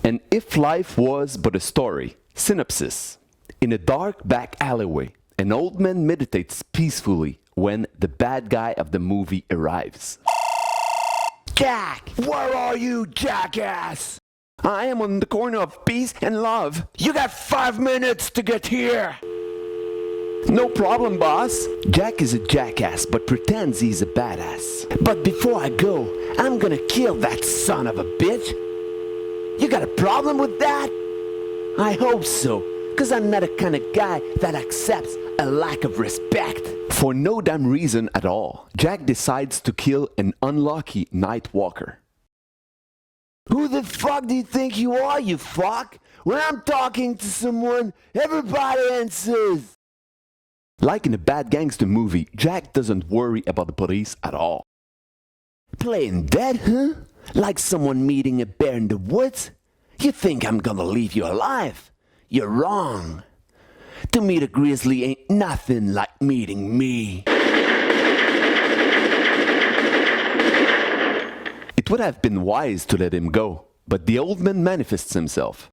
And if life was but a story, synopsis. In a dark back alleyway, an old man meditates peacefully when the bad guy of the movie arrives. Jack! Where are you, jackass? I am on the corner of peace and love. You got 5 minutes to get here! No problem, boss. Jack is a jackass but pretends he's a badass. But before I go, I'm gonna kill that son of a bitch. You got a problem with that? I hope so, cause I'm not the kind of guy that accepts a lack of respect. For no damn reason at all, Jack decides to kill an unlucky night walker. Who the fuck do you think you are, you fuck? When I'm talking to someone, everybody answers. Like in a bad gangster movie, Jack doesn't worry about the police at all. Playing dead, huh? Like someone meeting a bear in the woods? You think I'm gonna leave you alive? You're wrong. To meet a grizzly ain't nothing like meeting me. It would have been wise to let him go, but the old man manifests himself.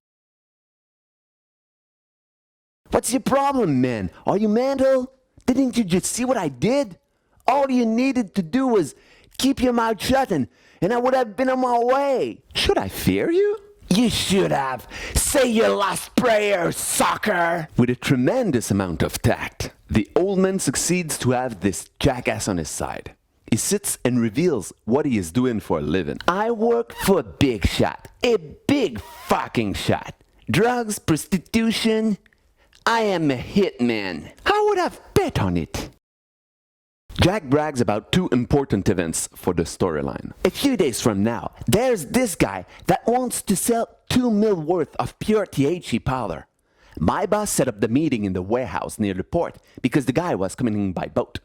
What's your problem, man? Are you mental? Didn't you just see what I did? All you needed to do was keep your mouth shut and I would have been on my way. Should I fear you? You should have. Say your last prayer, sucker! With a tremendous amount of tact, the old man succeeds to have this jackass on his side. He sits and reveals what he is doing for a living. I work for a big shot. A big fucking shot. Drugs, prostitution. I am a hitman. I would have bet on it. Jack brags about two important events for the storyline. A few days from now, there's this guy that wants to sell 2 mil worth of pure THC powder. My boss set up the meeting in the warehouse near the port because the guy was coming in by boat.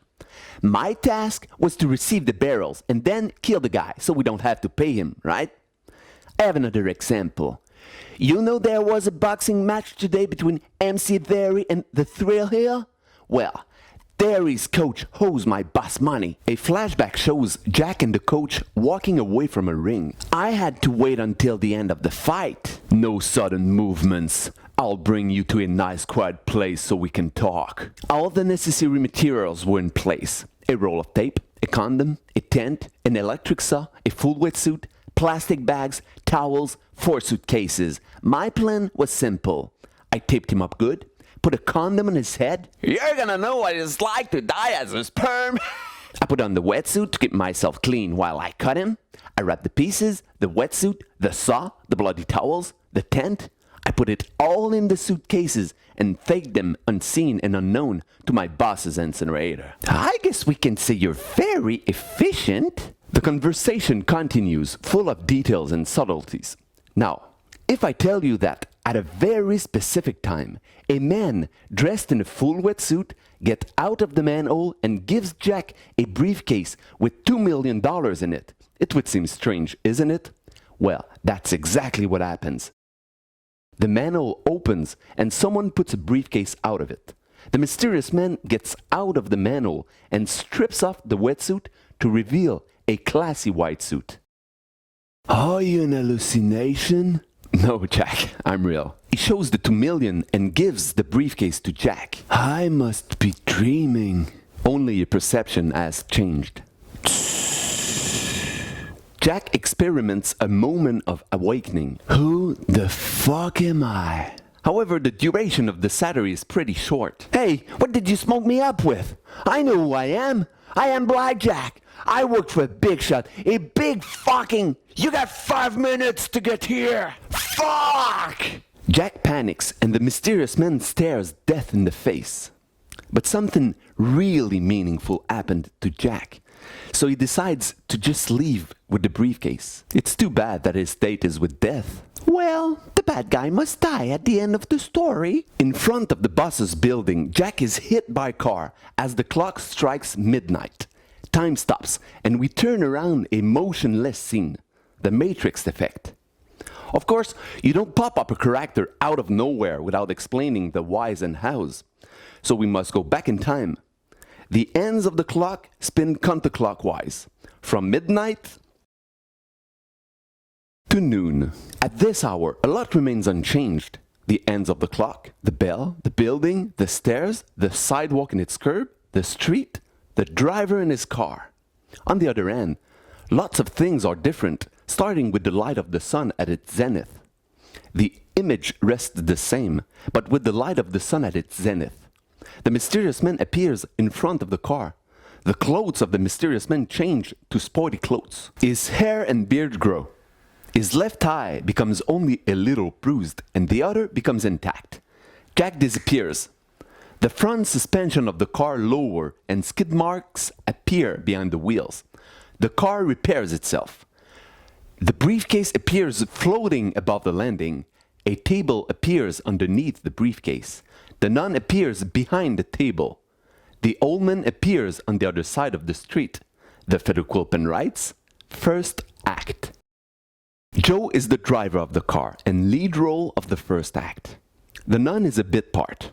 My task was to receive the barrels and then kill the guy so we don't have to pay him, right? I have another example. You know there was a boxing match today between MC Theory and The Thrill Hill? Well, Theory's coach owes my boss money. A flashback shows Jack and the coach walking away from a ring. I had to wait until the end of the fight. No sudden movements. I'll bring you to a nice quiet place so we can talk. All the necessary materials were in place. A roll of tape, a condom, a tent, an electric saw, a full wetsuit, plastic bags, towels, 4 suitcases. My plan was simple. I taped him up good, put a condom on his head. You're gonna know what it's like to die as a sperm. I put on the wetsuit to keep myself clean while I cut him. I wrapped the pieces, the wetsuit, the saw, the bloody towels, the tent. I put it all in the suitcases and faked them unseen and unknown to my boss's incinerator. I guess we can say you're very efficient. The conversation continues, full of details and subtleties. Now, if I tell you that at a very specific time, a man dressed in a full wetsuit gets out of the manhole and gives Jack a briefcase with $2 million in it, it would seem strange, isn't it? Well, that's exactly what happens. The manhole opens and someone puts a briefcase out of it. The mysterious man gets out of the manhole and strips off the wetsuit to reveal a classy white suit. Are you an hallucination? No, Jack, I'm real. He shows the 2 million and gives the briefcase to Jack. I must be dreaming. Only your perception has changed. Jack experiments a moment of awakening. Who the fuck am I? However, the duration of the satire is pretty short. Hey, what did you smoke me up with? I know who I am. I am Blackjack. I worked for a big shot. A big fucking... You got 5 minutes to get here. Fuck! Jack panics and the mysterious man stares death in the face. But something really meaningful happened to Jack. So he decides to just leave with the briefcase. It's too bad that his date is with death. Well, the bad guy must die at the end of the story. In front of the boss's building, Jack is hit by a car as the clock strikes midnight. Time stops and we turn around a motionless scene. The Matrix effect. Of course, you don't pop up a character out of nowhere without explaining the whys and hows. So we must go back in time. The ends of the clock spin counterclockwise, from midnight to noon. At this hour, a lot remains unchanged. The ends of the clock, the bell, the building, the stairs, the sidewalk and its curb, the street, the driver and his car. On the other hand, lots of things are different, starting with the light of the sun at its zenith. The image rests the same, but with the light of the sun at its zenith. The mysterious man appears in front of the car. The clothes of the mysterious man change to sporty clothes. His hair and beard grow. His left eye becomes only a little bruised, and the other becomes intact. Jack disappears. The front suspension of the car lowers, and skid marks appear behind the wheels. The car repairs itself. The briefcase appears floating above the landing. A table appears underneath the briefcase. The nun appears behind the table. The old man appears on the other side of the street. The Federquilpen writes, First Act. Joe is the driver of the car and lead role of the first act. The nun is a bit part.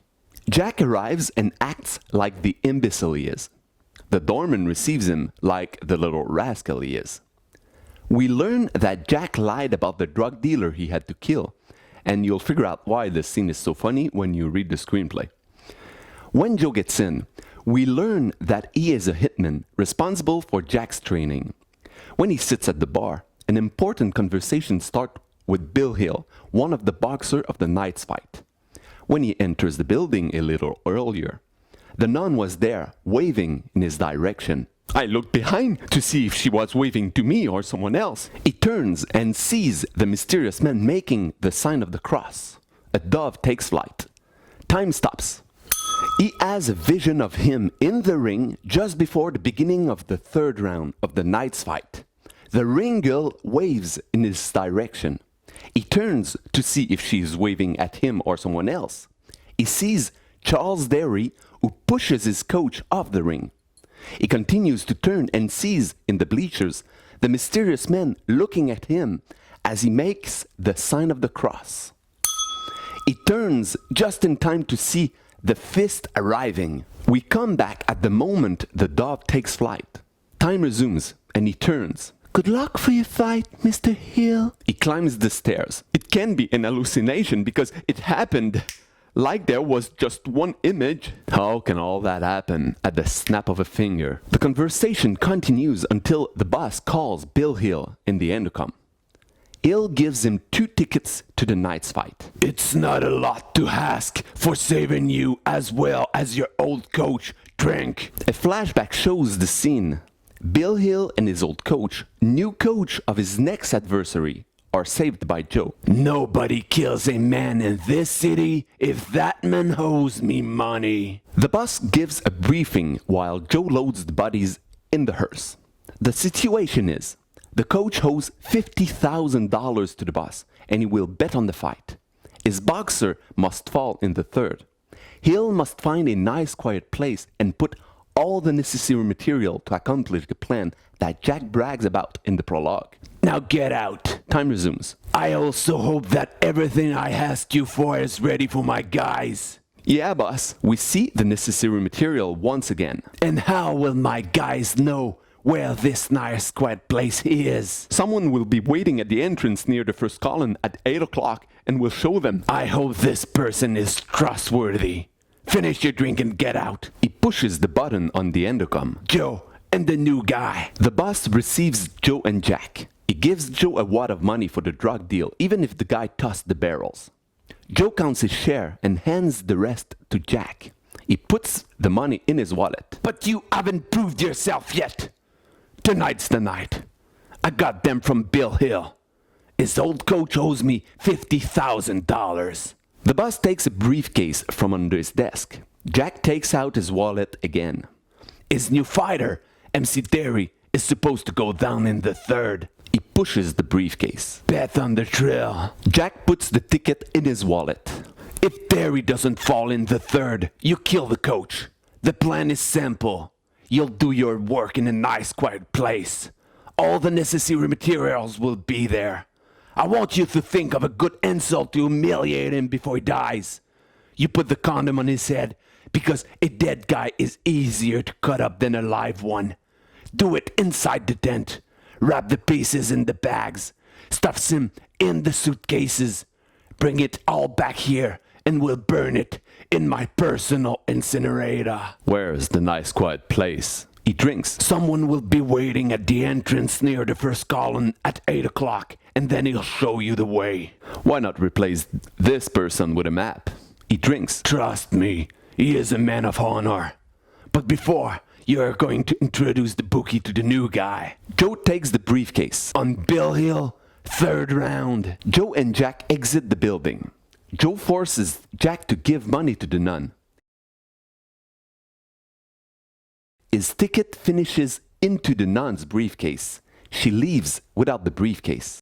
Jack arrives and acts like the imbecile he is. The doorman receives him like the little rascal he is. We learn that Jack lied about the drug dealer he had to kill, and you'll figure out why this scene is so funny when you read the screenplay. When Joe gets in, we learn that he is a hitman responsible for Jack's training. When he sits at the bar, an important conversation starts with Bill Hill, one of the boxers of the night's fight. When he enters the building a little earlier, the nun was there, waving in his direction. I looked behind to see if she was waving to me or someone else. He turns and sees the mysterious man making the sign of the cross. A dove takes flight. Time stops. He has a vision of him in the ring just before the beginning of the third round of the night's fight. The ring girl waves in his direction. He turns to see if she is waving at him or someone else. He sees Charles Derry, who pushes his coach off the ring. He continues to turn and sees in the bleachers the mysterious man looking at him as he makes the sign of the cross. He turns just in time to see the fist arriving. We come back at the moment the dove takes flight. Time resumes and he turns. Good luck for your fight, Mr. Hill. He climbs the stairs. It can be an hallucination because it happened like there was just one image. How can all that happen at the snap of a finger? The conversation continues until the boss calls Bill Hill in the intercom. Hill gives him 2 tickets to the night's fight. It's not a lot to ask for saving you as well as your old coach, Drink. A flashback shows the scene. Bill Hill and his old coach, new coach of his next adversary, are saved by Joe. Nobody kills a man in this city if that man owes me money. The boss gives a briefing while Joe loads the bodies in the hearse. The situation is, the coach owes $50,000 to the boss, and he will bet on the fight. His boxer must fall in the third. Hill must find a nice quiet place and put all the necessary material to accomplish the plan that Jack brags about in the prologue. Now get out. Time resumes. I also hope that everything I asked you for is ready for my guys. Yeah, boss. We see the necessary material once again. And how will my guys know where this nice quiet place is? Someone will be waiting at the entrance near the first column at 8 o'clock and will show them. I hope this person is trustworthy. Finish your drink and get out. He pushes the button on the intercom. Joe and the new guy. The boss receives Joe and Jack. He gives Joe a wad of money for the drug deal, even if the guy tossed the barrels. Joe counts his share and hands the rest to Jack. He puts the money in his wallet. But you haven't proved yourself yet. Tonight's the night. I got them from Bill Hill. His old coach owes me $50,000. The boss takes a briefcase from under his desk. Jack takes out his wallet again. His new fighter, MC Derry, is supposed to go down in the third. He pushes the briefcase. Bet on the trail. Jack puts the ticket in his wallet. If Derry doesn't fall in the third, you kill the coach. The plan is simple. You'll do your work in a nice quiet place. All the necessary materials will be there. I want you to think of a good insult to humiliate him before he dies. You put the condom on his head because a dead guy is easier to cut up than a live one. Do it inside the tent. Wrap the pieces in the bags. stuffs him in the suitcases. Bring it all back here and we'll burn it in my personal incinerator. Where's the nice quiet place? He drinks. Someone will be waiting at the entrance near the first column at 8 o'clock, and then he'll show you the way. Why not replace this person with a map? He drinks. Trust me, he is a man of honor. But before, you're going to introduce the bookie to the new guy. Joe takes the briefcase. On Bill Hill, 3rd round. Joe and Jack exit the building. Joe forces Jack to give money to the nun. His ticket finishes into the nun's briefcase. She leaves without the briefcase.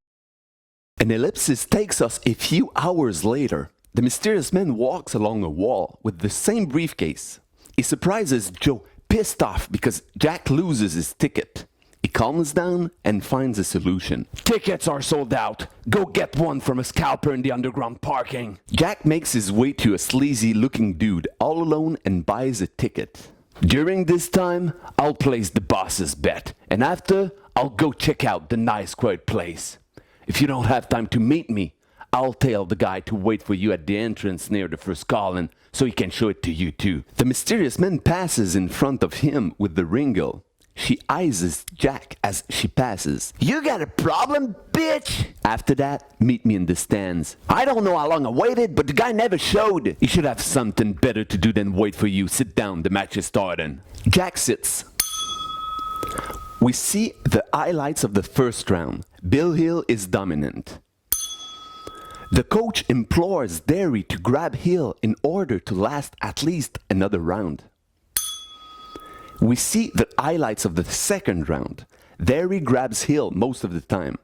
An ellipsis takes us a few hours later. The mysterious man walks along a wall with the same briefcase. He surprises Joe, pissed off because Jack loses his ticket. He calms down and finds a solution. Tickets are sold out. Go get one from a scalper in the underground parking. Jack makes his way to a sleazy-looking dude all alone and buys a ticket. During this time, I'll place the boss's bet, and after, I'll go check out the nice quiet place. If you don't have time to meet me, I'll tell the guy to wait for you at the entrance near the first column so he can show it to you too. The mysterious man passes in front of him with the ringle. She eyes Jack as she passes. You got a problem, bitch? After that, meet me in the stands. I don't know how long I waited, but the guy never showed. He should have something better to do than wait for you. Sit down, the match is starting. Jack sits. We see the highlights of the first round. Bill Hill is dominant. The coach implores Derry to grab Hill in order to last at least another round. We see the highlights of the second round. Derry grabs Hill most of the time.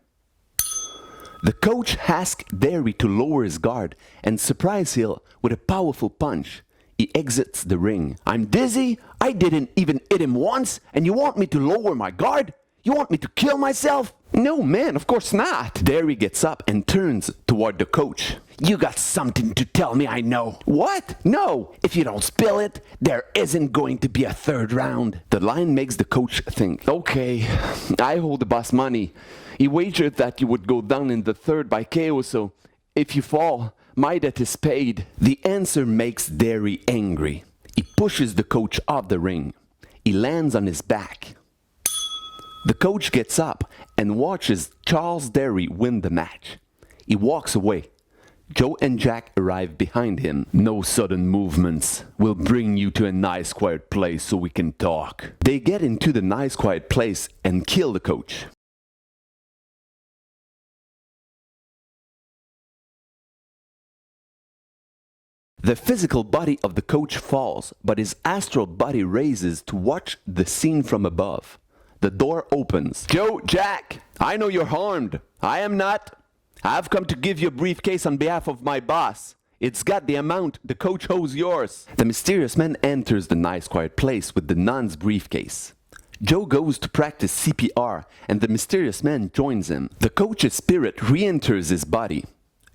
The coach asks Derry to lower his guard and surprise Hill with a powerful punch. He exits the ring. I'm dizzy. I didn't even hit him once, and you want me to lower my guard? You want me to kill myself? No, man, of course not. Derry gets up and turns toward the coach. You got something to tell me, I know. What? No. If you don't spill it, there isn't going to be a 3rd round. The line makes the coach think. Okay, I hold the boss money. He wagered that you would go down in the 3rd by KO, so if you fall, my debt is paid. The answer makes Derry angry. He pushes the coach off the ring. He lands on his back. The coach gets up and watches Charles Derry win the match. He walks away. Joe and Jack arrive behind him. No sudden movements. We'll bring you to a nice quiet place so we can talk. They get into the nice quiet place and kill the coach. The physical body of the coach falls, but his astral body raises to watch the scene from above. The door opens. Joe, Jack, I know you're harmed. I am not. I've come to give you a briefcase on behalf of my boss. It's got the amount the coach owes yours. The mysterious man enters the nice quiet place with the nun's briefcase. Joe goes to practice CPR and the mysterious man joins him. The coach's spirit re-enters his body.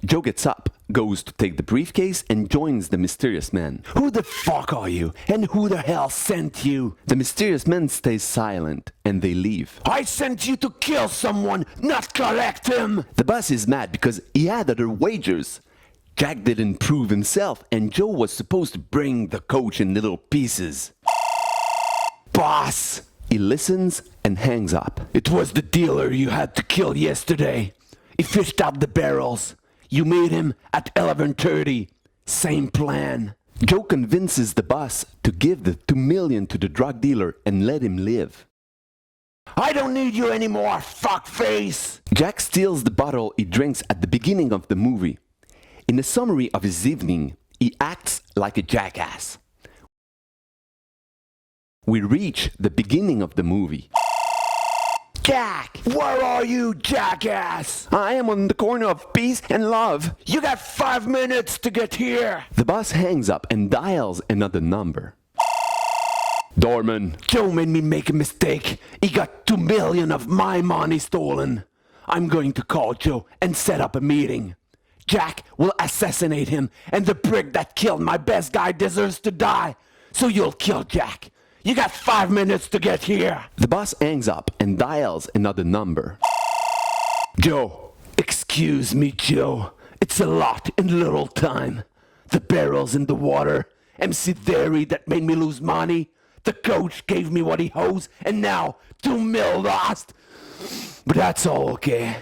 Joe gets up, goes to take the briefcase and joins the mysterious man. Who the fuck are you? And who the hell sent you? The mysterious man stays silent and they leave. I sent you to kill someone, not collect him! The boss is mad because he had other wagers. Jack didn't prove himself and Joe was supposed to bring the coach in little pieces. Boss! He listens and hangs up. It was the dealer you had to kill yesterday. He fished out the barrels. You made him at 11:30. Same plan. Joe convinces the boss to give the $2 million to the drug dealer and let him live. I don't need you anymore, fuckface! Jack steals the bottle he drinks at the beginning of the movie. In a summary of his evening, he acts like a jackass. We reach the beginning of the movie. Jack! Where are you, jackass? I am on the corner of peace and love. You got 5 minutes to get here. The boss hangs up and dials another number. Doorman. Joe made me make a mistake. He got $2 million of my money stolen. I'm going to call Joe and set up a meeting. Jack will assassinate him, and the prick that killed my best guy deserves to die. So you'll kill Jack. You got 5 minutes to get here. The boss hangs up and dials another number. Joe, Excuse me, Joe. It's a lot in little time. The barrels in the water, MC Theory that made me lose money, the coach gave me what he owes, and now 2 mil lost. But that's all okay.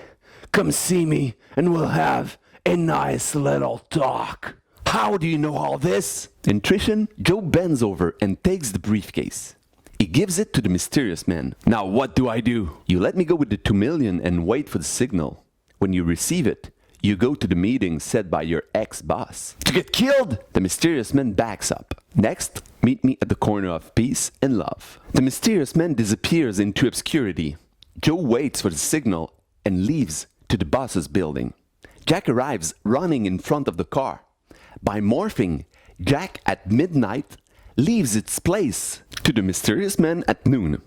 Come see me and we'll have a nice little talk. How do you know all this? Intuition, Joe bends over and takes the briefcase. He gives it to the mysterious man. Now what do I do? You let me go with the 2 million and wait for the signal. When you receive it, you go to the meeting set by your ex-boss. To get killed? The mysterious man backs up. Next, meet me at the corner of peace and love. The mysterious man disappears into obscurity. Joe waits for the signal and leaves to the boss's building. Jack arrives running in front of the car. By morphing, Jack at midnight leaves its place to the mysterious man at noon.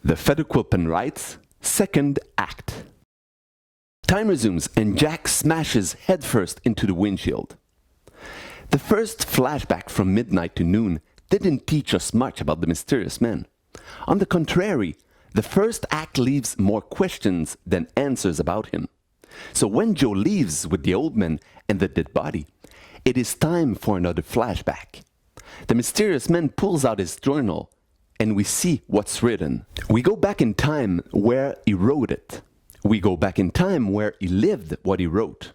The Featherquilpen writes, second act. Time resumes and Jack smashes headfirst into the windshield. The first flashback from midnight to noon didn't teach us much about the mysterious man. On the contrary, the first act leaves more questions than answers about him. So when Joe leaves with the old man and the dead body, it is time for another flashback. The mysterious man pulls out his journal and we see what's written. We go back in time where he wrote it. We go back in time where he lived what he wrote.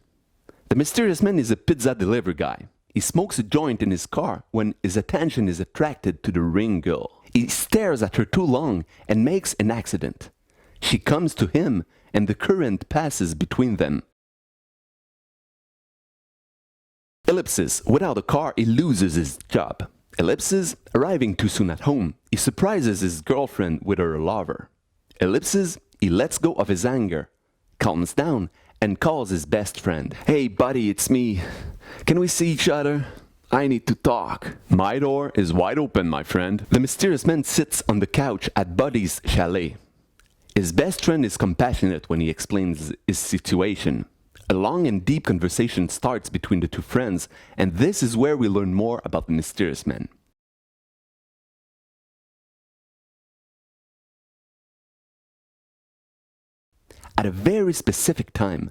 The mysterious man is a pizza delivery guy. He smokes a joint in his car when his attention is attracted to the ring girl. He stares at her too long and makes an accident. She comes to him and the current passes between them. Ellipsis, without a car, he loses his job. Ellipsis, arriving too soon at home, he surprises his girlfriend with her lover. Ellipsis, he lets go of his anger, calms down, and calls his best friend. Hey buddy, it's me. Can we see each other? I need to talk. My door is wide open, my friend. The mysterious man sits on the couch at Buddy's chalet. His best friend is compassionate when he explains his situation. A long and deep conversation starts between the two friends, and this is where we learn more about the mysterious man. At a very specific time,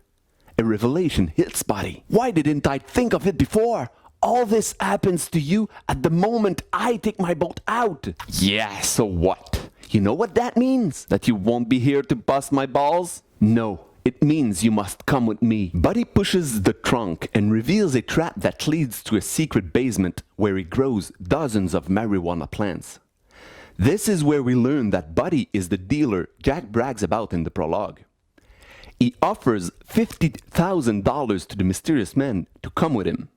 a revelation hits Buddy. Why didn't I think of it before? All this happens to you at the moment I take my boat out. Yeah, so what? You know what that means? That you won't be here to bust my balls? No, it means you must come with me. Buddy pushes the trunk and reveals a trap that leads to a secret basement where he grows dozens of marijuana plants. This is where we learn that Buddy is the dealer Jack brags about in the prologue. He offers $50,000 to the mysterious man to come with him.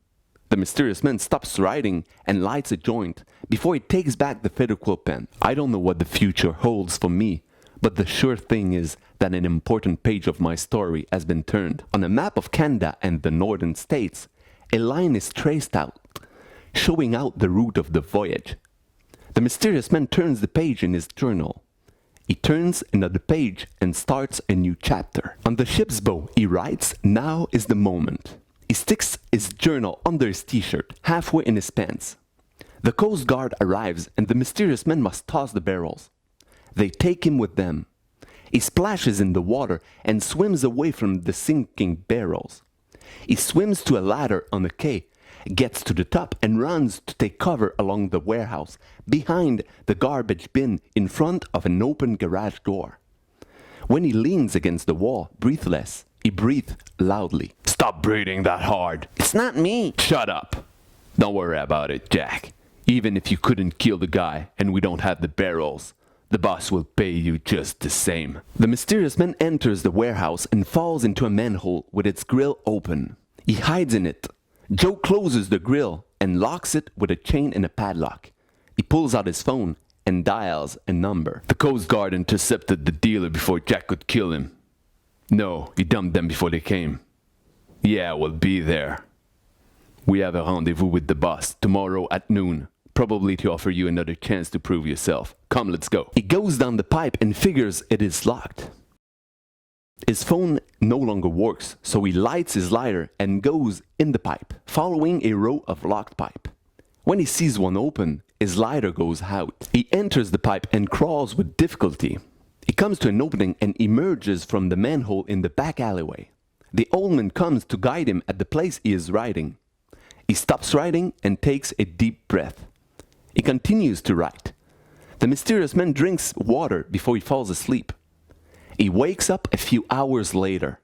The mysterious man stops writing and lights a joint before he takes back the Featherquilpen. I don't know what the future holds for me, but the sure thing is that an important page of my story has been turned. On a map of Canada and the northern states, a line is traced out, showing out the route of the voyage. The mysterious man turns the page in his journal. He turns another page and starts a new chapter. On the ship's bow, he writes, "Now is the moment." He sticks his journal under his t-shirt, halfway in his pants. The Coast Guard arrives and the mysterious man must toss the barrels. They take him with them. He splashes in the water and swims away from the sinking barrels. He swims to a ladder on the quay, gets to the top and runs to take cover along the warehouse, behind the garbage bin in front of an open garage door. When he leans against the wall, breathless, he breathes loudly. Stop breathing that hard. It's not me. Shut up. Don't worry about it, Jack. Even if you couldn't kill the guy and we don't have the barrels, the boss will pay you just the same. The mysterious man enters the warehouse and falls into a manhole with its grill open. He hides in it. Joe closes the grill and locks it with a chain and a padlock. He pulls out his phone and dials a number. The Coast Guard intercepted the dealer before Jack could kill him. No, he dumped them before they came. Yeah, we'll be there. We have a rendezvous with the boss tomorrow at noon, probably to offer you another chance to prove yourself. Come, let's go. He goes down the pipe and figures it is locked. His phone no longer works, so he lights his lighter and goes in the pipe, following a row of locked pipe. When he sees one open, his lighter goes out. He enters the pipe and crawls with difficulty. He comes to an opening and emerges from the manhole in the back alleyway. The old man comes to guide him at the place he is riding. He stops riding and takes a deep breath. He continues to ride. The mysterious man drinks water before he falls asleep. He wakes up a few hours later.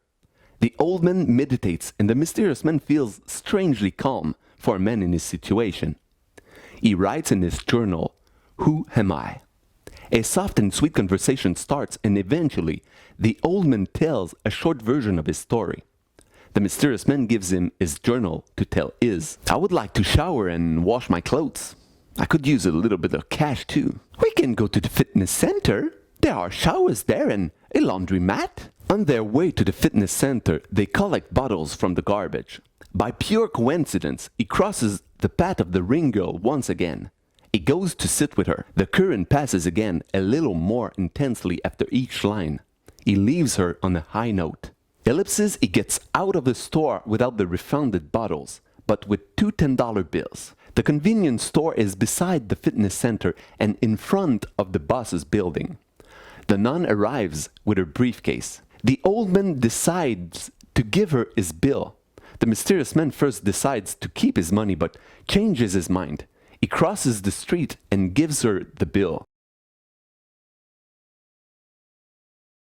The old man meditates and the mysterious man feels strangely calm for a man in his situation. He writes in his journal, "Who am I?" A soft and sweet conversation starts and eventually the old man tells a short version of his story. The mysterious man gives him his journal to tell his. "I would like to shower and wash my clothes. I could use a little bit of cash too. We can go to the fitness center. There are showers there and a laundromat." On their way to the fitness center, they collect bottles from the garbage. By pure coincidence, he crosses the path of the ring girl once again. He goes to sit with her. The current passes again a little more intensely after each line. He leaves her on a high note. Ellipses, he gets out of the store without the refunded bottles, but with two $10 bills. The convenience store is beside the fitness center and in front of the boss's building. The nun arrives with her briefcase. The old man decides to give her his bill. The mysterious man first decides to keep his money but changes his mind. He crosses the street and gives her the bill.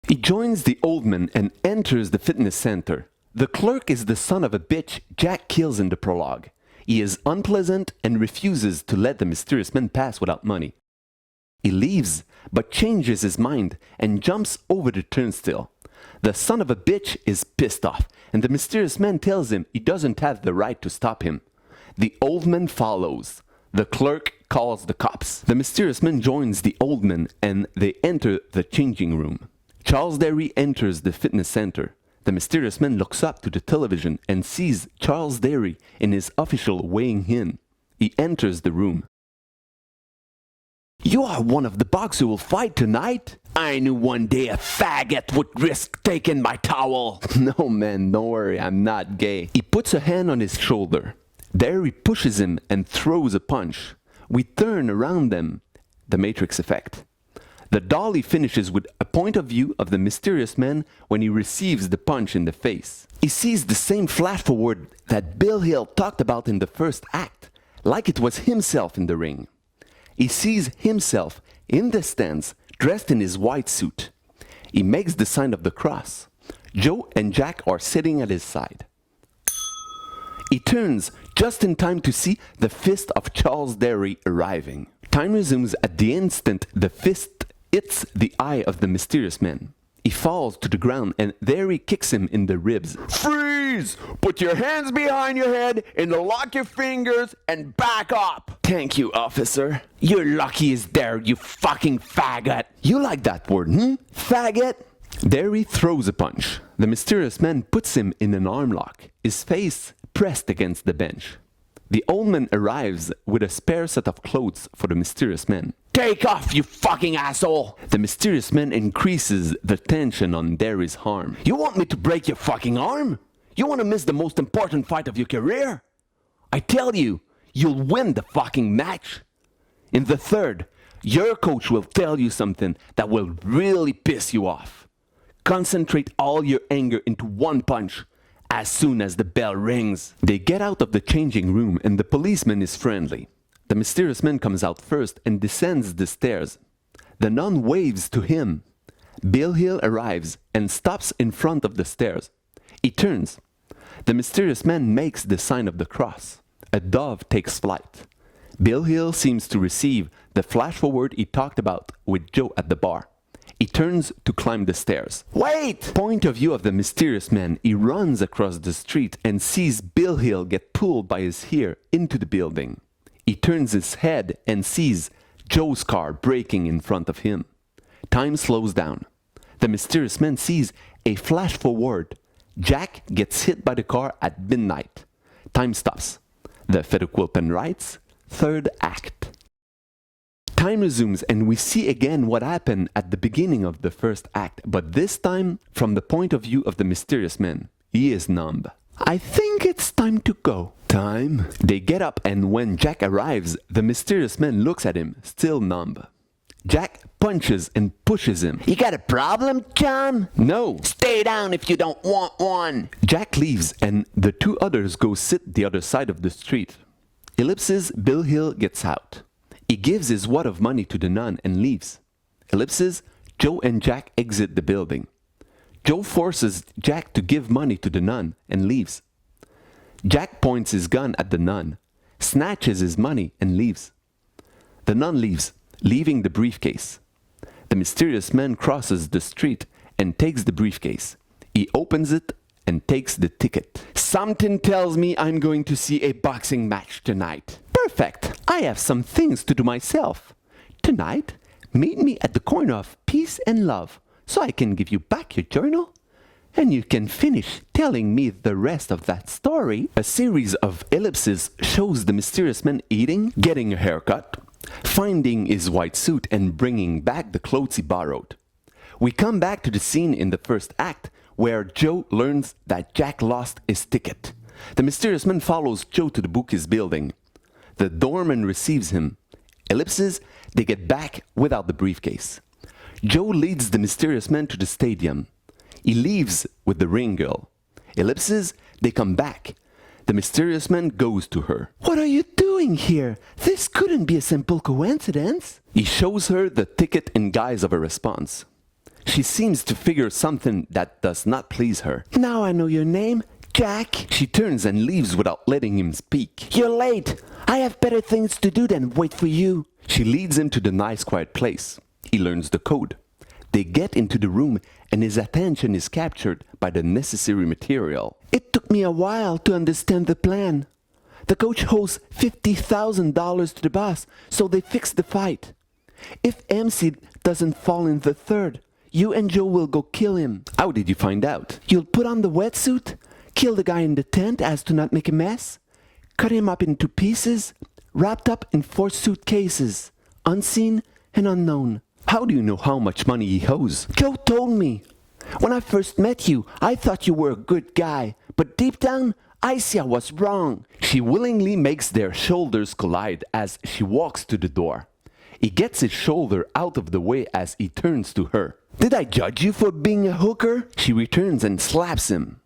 He joins the old man and enters the fitness center. The clerk is the son of a bitch Jack kills in the prologue. He is unpleasant and refuses to let the mysterious man pass without money. He leaves, but changes his mind and jumps over the turnstile. The son of a bitch is pissed off, and the mysterious man tells him he doesn't have the right to stop him. The old man follows. The clerk calls the cops. The mysterious man joins the old man and they enter the changing room. Charles Derry enters the fitness center. The mysterious man looks up to the television and sees Charles Derry in his official weighing in. He enters the room. "You are one of the bugs who will fight tonight? I knew one day a faggot would risk taking my towel." "No man, don't worry, I'm not gay." He puts a hand on his shoulder. Derry pushes him and throws a punch. We turn around them. The Matrix effect. The dolly finishes with a point of view of the mysterious man when he receives the punch in the face. He sees the same flash forward that Bill Hill talked about in the first act, like it was himself in the ring. He sees himself in the stands, dressed in his white suit. He makes the sign of the cross. Joe and Jack are sitting at his side. He turns just in time to see the fist of Charles Derry arriving. Time resumes at the instant the fist hits the eye of the mysterious man. He falls to the ground and Derry kicks him in the ribs. "Freeze! Put your hands behind your head and lock your fingers and back up." "Thank you, officer." "You're lucky he's there, you fucking faggot." "You like that word, Faggot?" Derry throws a punch. The mysterious man puts him in an arm lock, his face pressed against the bench. The old man arrives with a spare set of clothes for the mysterious man. "Take off, you fucking asshole!" The mysterious man increases the tension on Derry's arm. "You want me to break your fucking arm? You want to miss the most important fight of your career? I tell you, you'll win the fucking match. In the third, your coach will tell you something that will really piss you off. Concentrate all your anger into one punch as soon as the bell rings." They get out of the changing room and the policeman is friendly. The mysterious man comes out first and descends the stairs. The nun waves to him. Bill Hill arrives and stops in front of the stairs. He turns. The mysterious man makes the sign of the cross. A dove takes flight. Bill Hill seems to receive the flash forward he talked about with Joe at the bar. He turns to climb the stairs. "Wait!" Point of view of the mysterious man, he runs across the street and sees Bill Hill get pulled by his hair into the building. He turns his head and sees Joe's car braking in front of him. Time slows down. The mysterious man sees a flash forward. Jack gets hit by the car at midnight. Time stops. The Federquilpen writes, third act. Time resumes and we see again what happened at the beginning of the first act, but this time from the point of view of the mysterious man. He is numb. "I think it's time to go." "Time?" They get up and when Jack arrives, the mysterious man looks at him, still numb. Jack punches and pushes him. You got a problem, chum? No! Stay down if you don't want one. Jack leaves and the two others go sit the other side of the street. Ellipsis, Bill Hill gets out. He gives his wad of money to the nun and leaves. Ellipsis, Joe and Jack exit the building. Joe forces Jack to give money to the nun and leaves. Jack points his gun at the nun, snatches his money and leaves. The nun leaves, leaving the briefcase. The mysterious man crosses the street and takes the briefcase. He opens it and takes the ticket. Something tells me I'm going to see a boxing match tonight. Perfect! I have some things to do myself. Tonight, meet me at the corner of Peace and Love so I can give you back your journal and you can finish telling me the rest of that story. A series of ellipses shows the mysterious man eating, getting a haircut, finding his white suit and bringing back the clothes he borrowed. We come back to the scene in the first act where Joe learns that Jack lost his ticket. The mysterious man follows Joe to the bookie's building. The doorman receives him. Ellipses, they get back without the briefcase. Joe leads the mysterious man to the stadium. He leaves with the ring girl. Ellipses, they come back. The mysterious man goes to her. What are you doing here? This couldn't be a simple coincidence. He shows her the ticket in guise of a response. She seems to figure something that does not please her. Now I know your name, Jack. She turns and leaves without letting him speak. You're late. I have better things to do than wait for you. She leads him to the nice quiet place. He learns the code. They get into the room and his attention is captured by the necessary material. It took me a while to understand the plan. The coach owes $50,000 to the boss, so they fixed the fight. If MC doesn't fall in the third, you and Joe will go kill him. How did you find out? You'll put on the wetsuit, kill the guy in the tent as to not make a mess, cut him up into pieces, wrapped up in 4 suitcases, unseen and unknown. How do you know how much money he owes? Joe told me. When I first met you, I thought you were a good guy, but deep down, I see I was wrong. She willingly makes their shoulders collide as she walks to the door. He gets his shoulder out of the way as he turns to her. Did I judge you for being a hooker? She returns and slaps him.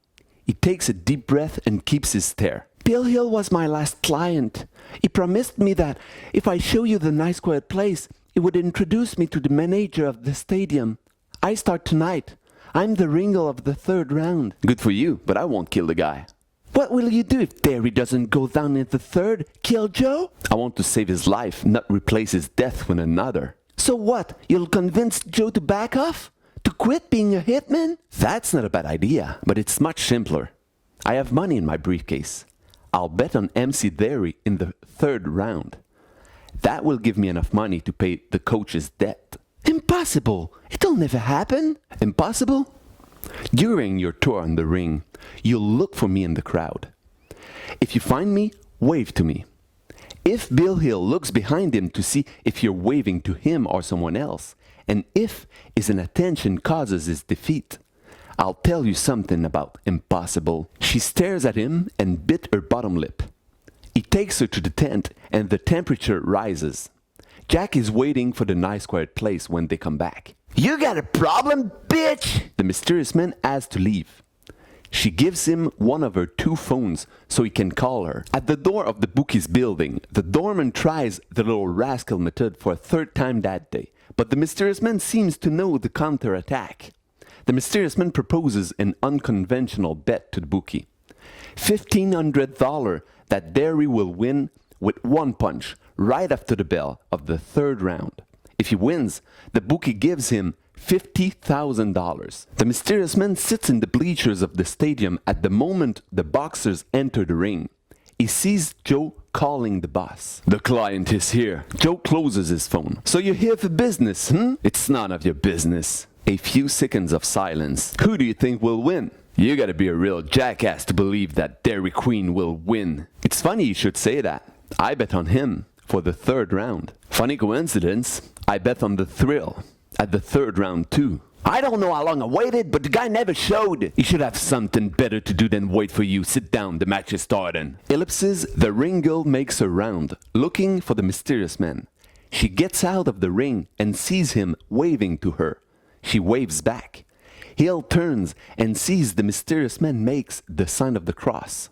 He takes a deep breath and keeps his stare. Bill Hill was my last client. He promised me that if I show you the nice quiet place, he would introduce me to the manager of the stadium. I start tonight. I'm the ringel of the third round. Good for you, but I won't kill the guy. What will you do if Derry doesn't go down in the third? Kill Joe? I want to save his life, not replace his death with another. So what? You'll convince Joe to back off? To quit being a hitman? That's not a bad idea, but it's much simpler. I have money in my briefcase. I'll bet on MC Derry in the third round. That will give me enough money to pay the coach's debt. Impossible! It'll never happen. Impossible? During your tour on the ring, you'll look for me in the crowd. If you find me, wave to me. If Bill Hill looks behind him to see if you're waving to him or someone else, and if his inattention causes his defeat, I'll tell you something about impossible. She stares at him and bit her bottom lip. He takes her to the tent and the temperature rises. Jack is waiting for the nice quiet place when they come back. You got a problem, bitch? The mysterious man has to leave. She gives him one of her 2 phones so he can call her. At the door of the bookie's building, the doorman tries the little rascal method for a 3rd time that day, but the mysterious man seems to know the counterattack. The mysterious man proposes an unconventional bet to the bookie. $1,500 that Derry will win with 1 punch right after the bell of the 3rd round. If he wins, the bookie gives him $50,000. The mysterious man sits in the bleachers of the stadium at the moment the boxers enter the ring. He sees Joe calling the boss. The client is here. Joe closes his phone. So you're here for business, hmm? It's none of your business. A few seconds of silence. Who do you think will win? You gotta be a real jackass to believe that Dairy Queen will win. It's funny you should say that. I bet on him for the 3rd round. Funny coincidence, I bet on the thrill at the 3rd round too. I don't know how long I waited, but the guy never showed. He should have something better to do than wait for you. Sit down, the match is starting. Ellipses, the ring girl makes a round, looking for the mysterious man. She gets out of the ring and sees him waving to her. She waves back. Hill turns and sees the mysterious man makes the sign of the cross.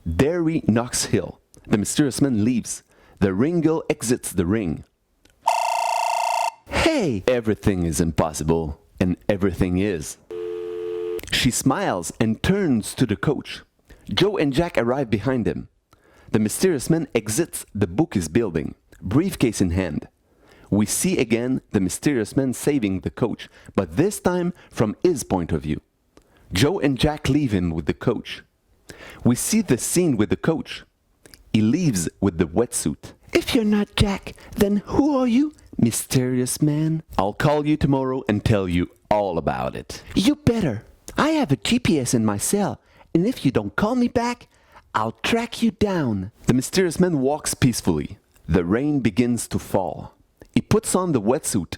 Derry knocks Hill. The mysterious man leaves. The ring girl exits the ring. Hey! Everything is impossible, and everything is. She smiles and turns to the coach. Joe and Jack arrive behind him. The mysterious man exits the Bookies building, briefcase in hand. We see again the mysterious man saving the coach, but this time from his point of view. Joe and Jack leave him with the coach. We see the scene with the coach. He leaves with the wetsuit. If you're not Jack, then who are you, mysterious man? I'll call you tomorrow and tell you all about it. You better. I have a GPS in my cell, and if you don't call me back, I'll track you down. The mysterious man walks peacefully. The rain begins to fall. He puts on the wetsuit.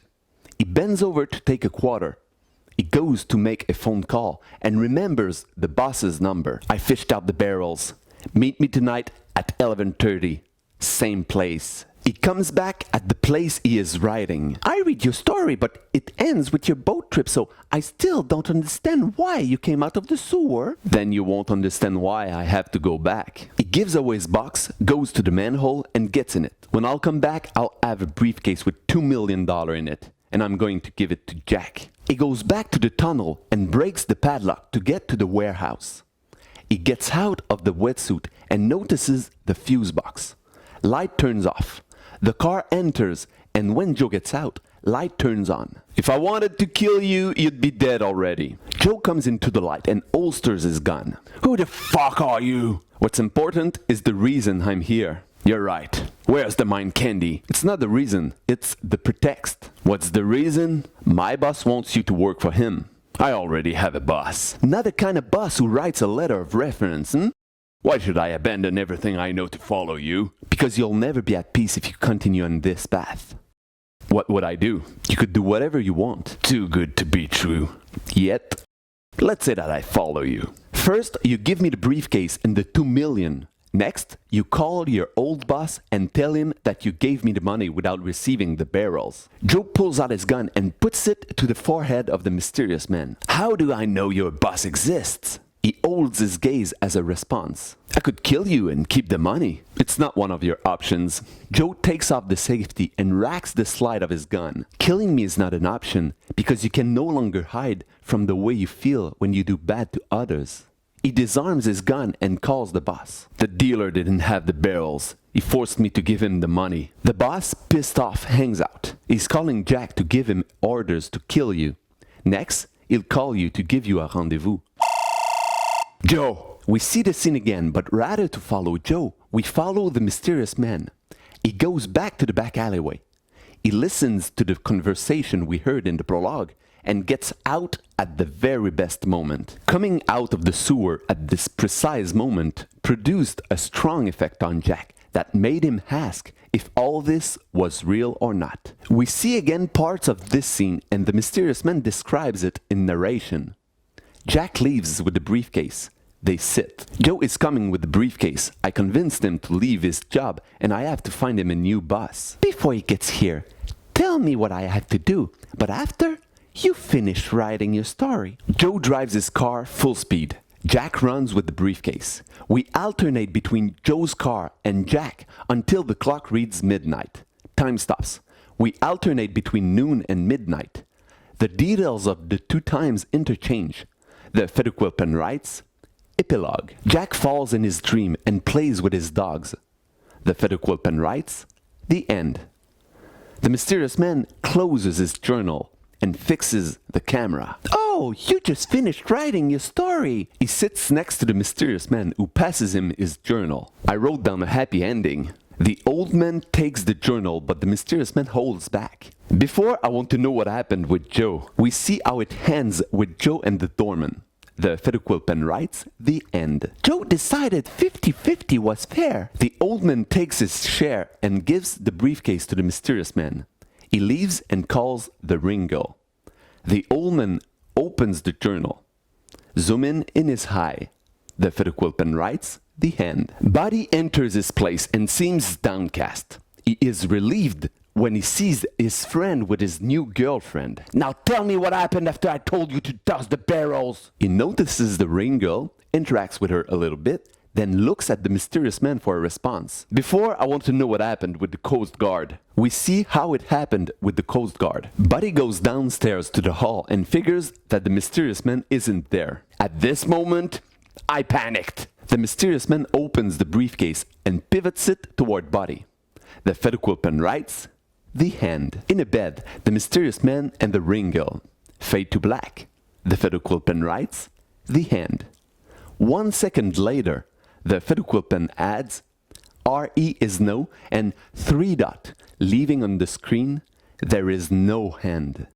He bends over to take a quarter. He goes to make a phone call and remembers the boss's number. I fished out the barrels. Meet me tonight at 11:30. Same place. He comes back at the place he is riding. I read your story, but it ends with your boat trip, so I still don't understand why you came out of the sewer. Then you won't understand why I have to go back. He gives away his box, goes to the manhole, and gets in it. When I'll come back, I'll have a briefcase with $2 million in it, and I'm going to give it to Jack. He goes back to the tunnel and breaks the padlock to get to the warehouse. He gets out of the wetsuit and notices the fuse box. Light turns off. The car enters, and when Joe gets out, light turns on. If I wanted to kill you, you'd be dead already. Joe comes into the light and holsters his gun. Who the fuck are you? What's important is the reason I'm here. You're right. Where's the mind candy? It's not the reason, it's the pretext. What's the reason? My boss wants you to work for him. I already have a boss. Not the kind of boss who writes a letter of reference, Why should I abandon everything I know to follow you? Because you'll never be at peace if you continue on this path. What would I do? You could do whatever you want. Too good to be true. Yet, let's say that I follow you. First, you give me the briefcase and the $2 million. Next, you call your old boss and tell him that you gave me the money without receiving the barrels. Joe pulls out his gun and puts it to the forehead of the mysterious man. How do I know your boss exists? He holds his gaze as a response. I could kill you and keep the money. It's not one of your options. Joe takes off the safety and racks the slide of his gun. Killing me is not an option because you can no longer hide from the way you feel when you do bad to others. He disarms his gun and calls the boss. The dealer didn't have the barrels. He forced me to give him the money. The boss, pissed off, hangs out. He's calling Jack to give him orders to kill you. Next, he'll call you to give you a rendezvous. Joe! We see the scene again, but rather to follow Joe, we follow the mysterious man. He goes back to the back alleyway. He listens to the conversation we heard in the prologue and gets out at the very best moment. Coming out of the sewer at this precise moment produced a strong effect on Jack that made him ask if all this was real or not. We see again parts of this scene and the mysterious man describes it in narration. Jack leaves with the briefcase. They sit. Joe is coming with the briefcase. I convinced him to leave his job and I have to find him a new boss. Before he gets here, tell me what I have to do, but after, you finish writing your story. Joe drives his car full speed. Jack runs with the briefcase. We alternate between Joe's car and Jack until the clock reads midnight. Time stops. We alternate between noon and midnight. The details of the two times interchange. The Federquil pen writes, Epilogue. Jack falls in his dream and plays with his dogs. The Federquil pen writes, The end. The mysterious man closes his journal and fixes the camera. Oh, you just finished writing your story. He sits next to the mysterious man who passes him his journal. I wrote down a happy ending. The old man takes the journal, but the mysterious man holds back. Before, I want to know what happened with Joe. We see how it ends with Joe and the doorman. The Federquil pen writes, The end. Joe decided 50-50 was fair. The old man takes his share and gives the briefcase to the mysterious man. He leaves and calls the ring girl. The old man opens the journal. Zoom in his eye. The Federquil pen writes, The end. Buddy enters his place and seems downcast. He is relieved when he sees his friend with his new girlfriend. Now tell me what happened after I told you to toss the barrels. He notices the ring girl, interacts with her a little bit, then looks at the mysterious man for a response. Before, I want to know what happened with the Coast Guard. We see how it happened with the Coast Guard. Buddy goes downstairs to the hall and figures that the mysterious man isn't there. At this moment, I panicked. The mysterious man opens the briefcase and pivots it toward Buddy. The Fedoquil pen writes, "The Hand." In a bed, the mysterious man and the ring girl. Fade to black. The Fedoquil pen writes, "The Hand." 1 second later, the Fedoquil pen adds, "RE is no," and 3 dot, leaving on the screen, "There is no hand."